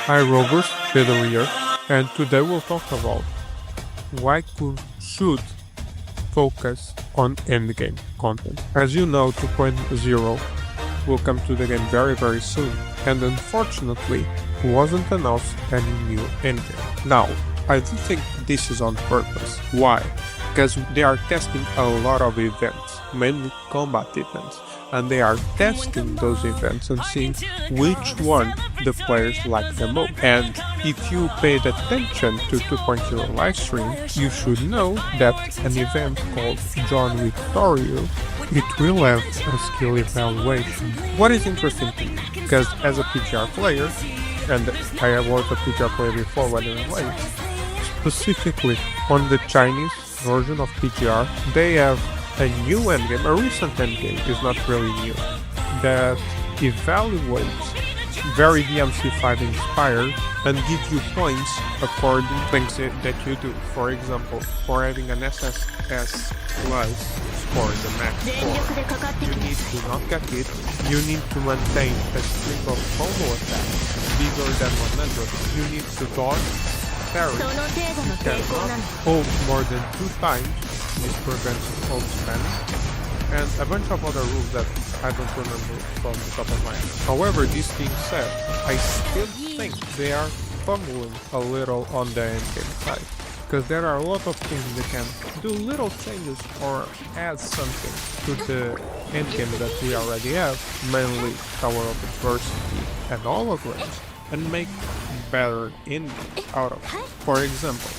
Hi Rovers, Pedro here, and today we'll talk about why should focus on endgame content. As you know, 2.0 will come to the game very soon, and unfortunately wasn't announced any new endgame. Now, I do think this is on purpose. Why? Because they are testing a lot of events, mainly combat events, and they are testing those events and seeing which one the players like the most. And if you paid attention to 2.0 livestream, you should know that an event called John Victorio, it will have a skill evaluation. What is interesting to me, because as a PGR player, and I was a PGR player before Wuthering Waves, specifically on the Chinese version of PGR, they have a new endgame, a recent endgame, is not really new, that evaluates very DMC5 inspired and gives you points according to things that you do. For example, for having an SSS plus score, the max score, you need to not get hit, you need to maintain a string of combo attacks bigger than 100, you need to dodge, parry, you cannot hold more than 2 times, this prevents hold spamming, and a bunch of other rules that I don't remember from the top of my head. However, this being said, I still think they are fumbling a little on the endgame side, because there are a lot of things they can do, little changes or add something to the endgame that we already have, mainly Tower of Adversity and holograms, and make better endings out of it. For example,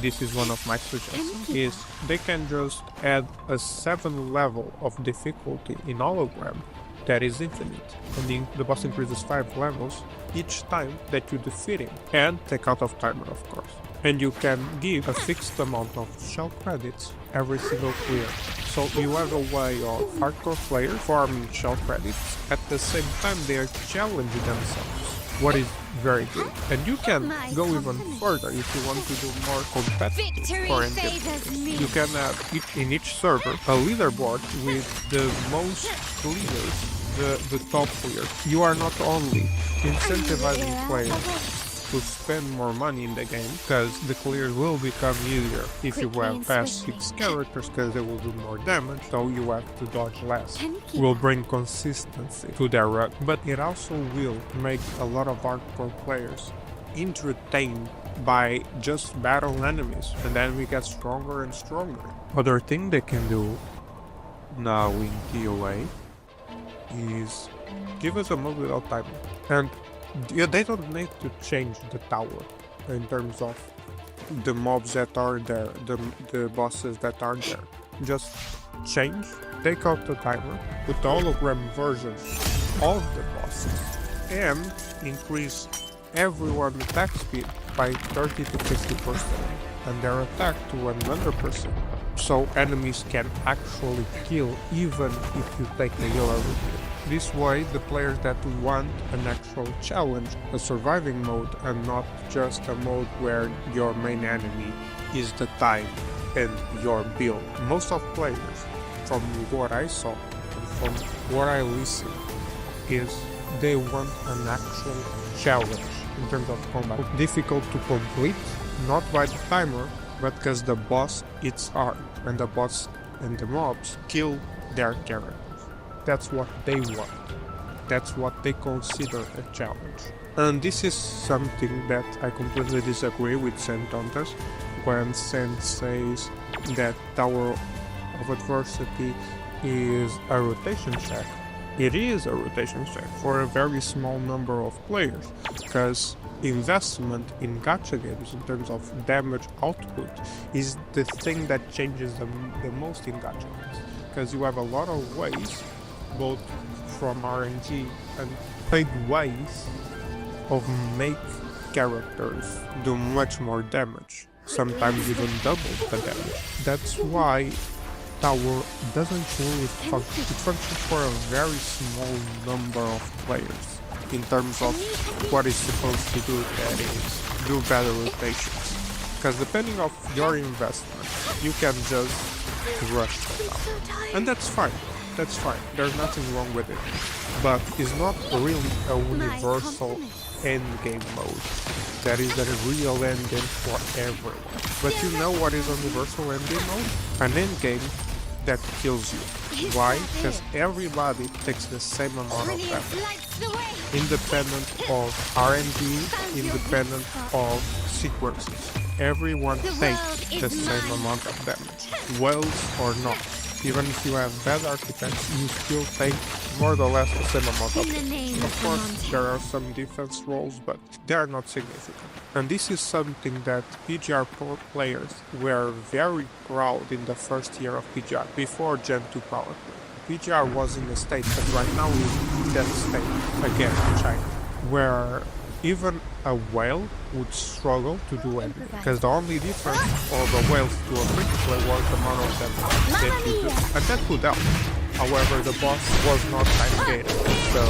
this is one of my suggestions, is they can just add a 7 level of difficulty in hologram that is infinite, and the boss increases 5 levels each time that you defeat him, and take out of timer of course. And you can give a fixed amount of shell credits every single clear, so you have a way of hardcore players farming shell credits, at the same time they are challenging themselves, what is very good. And you can go even further if you want to do more competitive for endgame. You can have in each server a leaderboard with the most clears, the top clears. You are not only incentivizing players to spend more money in the game, because the clears will become easier if you have fast 6 characters, because they will do more damage, so you have to dodge less. Will bring consistency to their run, but it also will make a lot of hardcore players entertained by just battle enemies, and then we get stronger and stronger. Other thing they can do now in TOA is give us a move without timing, and they don't need to change the tower in terms of the mobs that are there, the bosses that are there. Just change, take out the timer, put the hologram versions of the bosses, and increase everyone's attack speed by 30 to 50% and their attack to 100%. So enemies can actually kill even if you take the healer with you. This way, the players that want an actual challenge, a surviving mode, and not just a mode where your main enemy is the time and your build. Most of players, from what I saw and from what I listened, is they want an actual challenge in terms of combat. Difficult to complete, not by the timer, but because the boss it's hard, and the boss and the mobs kill their characters. That's what they want. That's what they consider a challenge. And this is something that I completely disagree with Santontas when Sen says that Tower of Adversity is a rotation check. It is a rotation check for a very small number of players, because investment in gacha games in terms of damage output is the thing that changes the most in gacha games, because you have a lot of ways, both from RNG and paid ways, of make characters do much more damage, sometimes even double the damage. That's why Tower doesn't really function. It functions for a very small number of players in terms of what it's supposed to do, that is, do better rotations. Because depending on your investment, you can just rush the tower. And that's fine. That's fine. There's nothing wrong with it. But it's not really a universal endgame mode. That is a real endgame for everyone. But you know what is a universal endgame mode? An endgame that kills you. Why? Because everybody takes the same amount of damage. Independent of RNG, independent of sequences. Everyone takes the same amount of damage. Wells or not. Even if you have bad architects, you still take more or less the same amount of damage. Of course, there are some defense rolls, but they are not significant. And this is something that PGR Pro players were very proud in the first year of PGR, before Gen 2 Power Play. PGR was in a state, but right now is in that state again in China, where even a whale would struggle to do anything, because the only difference for the whales to a free-to-play was the amount of damage that you do, and that would help. However, the boss was not time-gated, so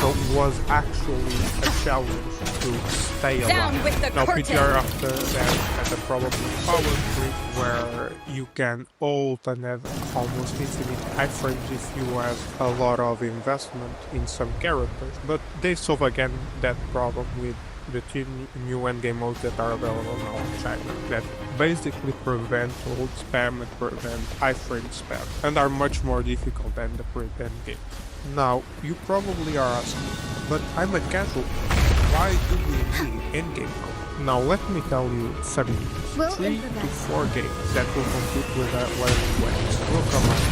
it was actually a challenge to stay alive. Now PGR after that had a problem with power creep, where you can ult and have almost infinite iframes if you have a lot of investment in some characters, but they solve again that problem with the two new endgame modes that are available now in China, that basically prevent ult spam and prevent iframe spam, and are much more difficult than the pre-end game. Now, you probably are asking, but I'm a casual, why do we need endgame mode? Now let me tell you 7 games, 3 to 4 games that will compete with Wuthering Waves will come out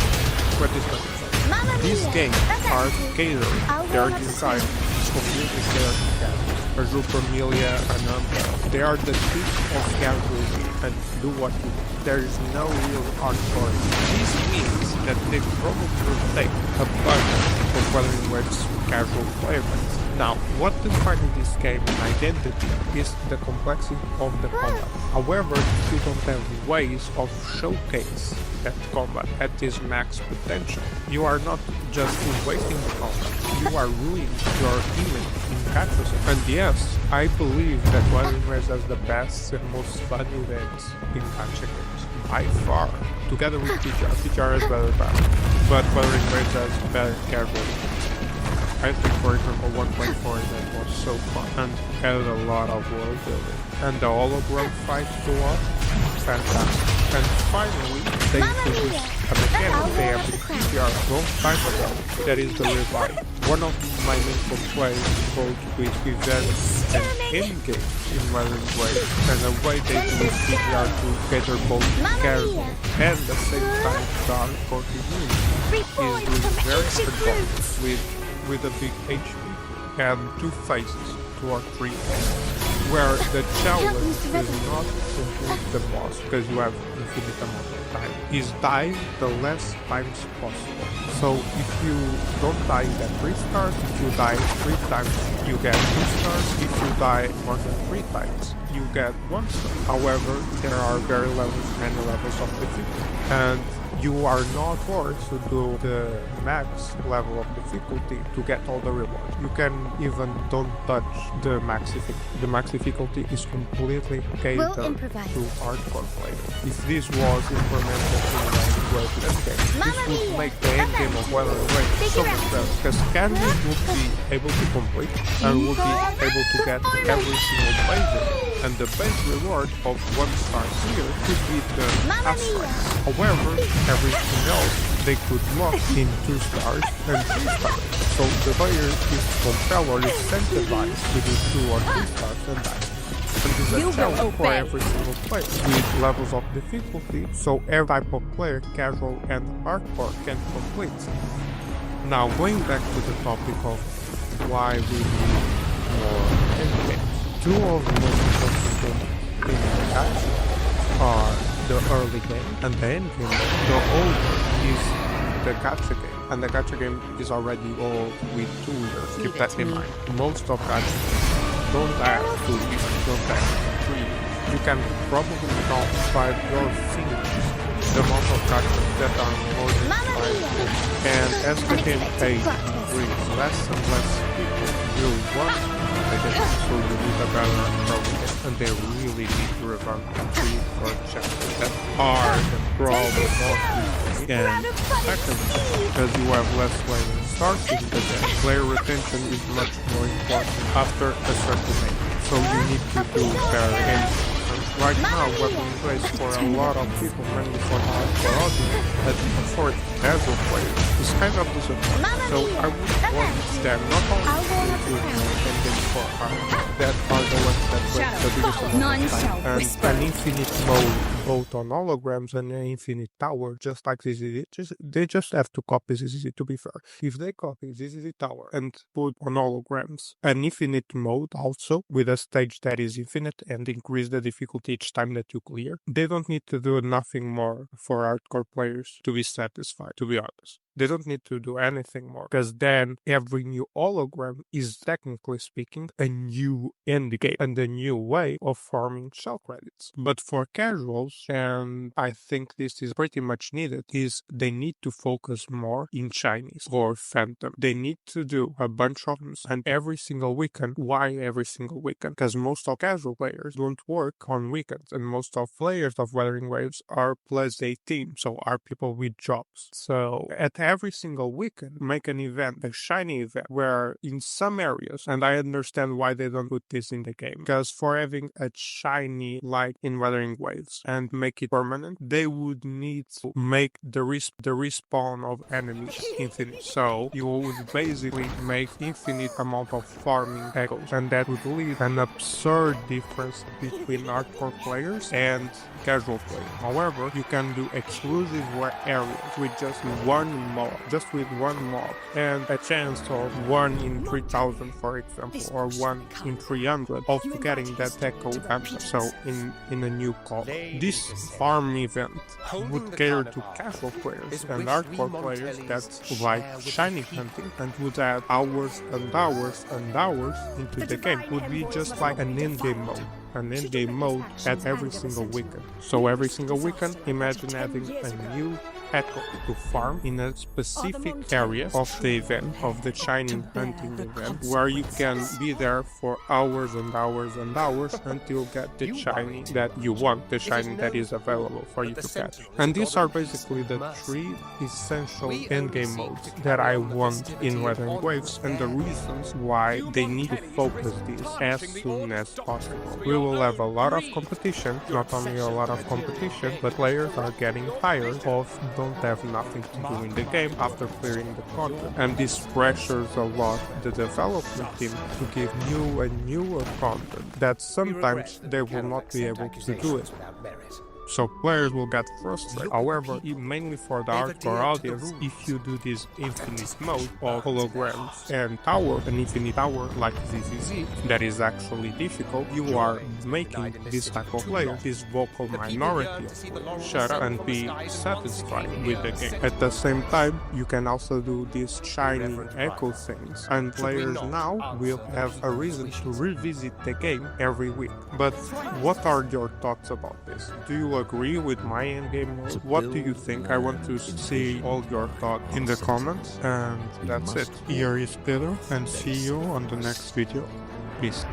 2025. These games are catered, they are designed completely catered to casual. Super Amelia and Umbrella. They are the peak of casualty and do what you do. There is no real hardcore. This means that they probably will take a bunch of Wuthering Waves casual player base. Now, what defines this game identity is the complexity of the combat. However, if you don't have ways of showcase that combat at its max potential, you are not just wasting the combat, you are ruining your image in gacha. And yes, I believe that Wuthering Waves has the best and most fun events in gacha games, by far, together with PGR. PGR has better balance, but Wuthering Waves has better casual events. I think, for example, 1.4 event was so fun and had a lot of world building. And the hologram fight to watch, fantastic. And finally, they introduced a mechanic they have in PGR a long time ago, that is the revive. One of my main complaints goes with events and endgames in Wuthering Waves, and the way they use PGR to cater both casual and the same time dark continuity is very productive with a big HP and 2 phases, 2 or 3 phases, where the challenge is not complete the boss, because you have infinite amount of time, is die the less times possible. So if you don't die, you get 3 stars, if you die 3 times, you get 2 stars, if you die more than 3 times, you get 1 star. However, there are many levels of difficulty, and you are not forced to do the max level of difficulty to get all the rewards. You can even don't touch the max difficulty. The max difficulty is completely catered to hardcore players. If this was implemented in the Wuthering Waves endgame, this would make the endgame of Wuthering Waves so much better, because casuals would be able to complete and would be able to get every single base. And the base reward of 1 star here could be the asteroids. However, everything else they could lock in 2 stars and 3 stars. So the player is compelled or incentivized to do 2 or 3 stars and die. And this is a challenge for every single player with levels of difficulty, so every type of player, casual and hardcore, can complete. Now going back to the topic of why we need more endgames. 2 of the most important things in the gacha are the early game and the end game. The old is the gacha game, and the gacha game is already old with 2 years. Keep that in mind. Most of gacha don't have 2 years, don't have 3 years. You can probably count 5 your fingers the amount of gacha that are more than 5 years. And as the gameplay brings less and less people will want, so you need a better approach. and they really need to revamp the tree for chapters that are the problem mostly. And second, because you have less flaming stars in the game, player retention is much more important after a certain age. So you need to do better endings. Right now, Wuthering Waves for a lot of people, mainly for the hardcore audience, but even for casual players, is kind of disappointing. So I would want that not only to endings for that are the ones that waste the biggest amount of time, and an infinite mode both on holograms and an infinite tower, just like ZZZ, they just have to copy ZZZ, to be fair. If they copy ZZZ tower and put on holograms an infinite mode also, with a stage that is infinite and increase the difficulty each time that you clear, they don't need to do nothing more for hardcore players to be satisfied, to be honest. They don't need to do anything more, because then every new hologram is, technically speaking, a new endgame and a new way of farming shell credits. But for casuals, and I think this is pretty much needed, is they need to focus more in Chinese or Phantom. They need to do a bunch of them, and every single weekend. Why every single weekend? Because most of casual players don't work on weekends, and most of players of Wuthering Waves are plus 18, so are people with jobs. So at every single weekend, make an event, a shiny event, where in some areas, and I understand why they don't put this in the game, because for having a shiny like in Wuthering Waves and make it permanent, they would need to make the respawn of enemies infinite. So you would basically make infinite amount of farming echoes, and that would leave an absurd difference between hardcore players and casual players. However, you can do exclusive areas with just one mob, and a chance of 1 in 3,000, for example, or 1 in 300 of getting that echo answer. So in a new call, this farm event would cater to casual players and hardcore players that like shiny hunting and would add hours and hours and hours into the game. It would be just like an endgame mode at every single weekend. So every single weekend, imagine having a new echo to farm in a specific area of the event, of the shining hunting event, where you can be there for hours and hours and hours until you get the shiny that you want, the shiny that is available for you to catch. And these are basically the 3 essential endgame modes that I want in Wuthering Waves, and the reasons why they need to focus this as soon as possible. We will have a lot of competition, not only a lot of competition, but players are getting tired of don't have nothing to do in the game after clearing the content, and this pressures a lot the development team to give new and newer content that sometimes they will not be able to do it. So players will get frustrated. However, mainly for the hardcore audience, if you do this infinite mode of holograms and tower, an infinite tower like ZZZ, that is actually difficult, you are making this type of player, this vocal minority of players, shut up and be satisfied with the game. At the same time, you can also do these shiny echo things, and players now will have a reason to revisit the game every week. But what are your thoughts about this? Do you agree with my endgame mode? What do you think? I want to see all your thoughts in the comments, and that's it. Here is Pedro, and see you on the next video. Peace.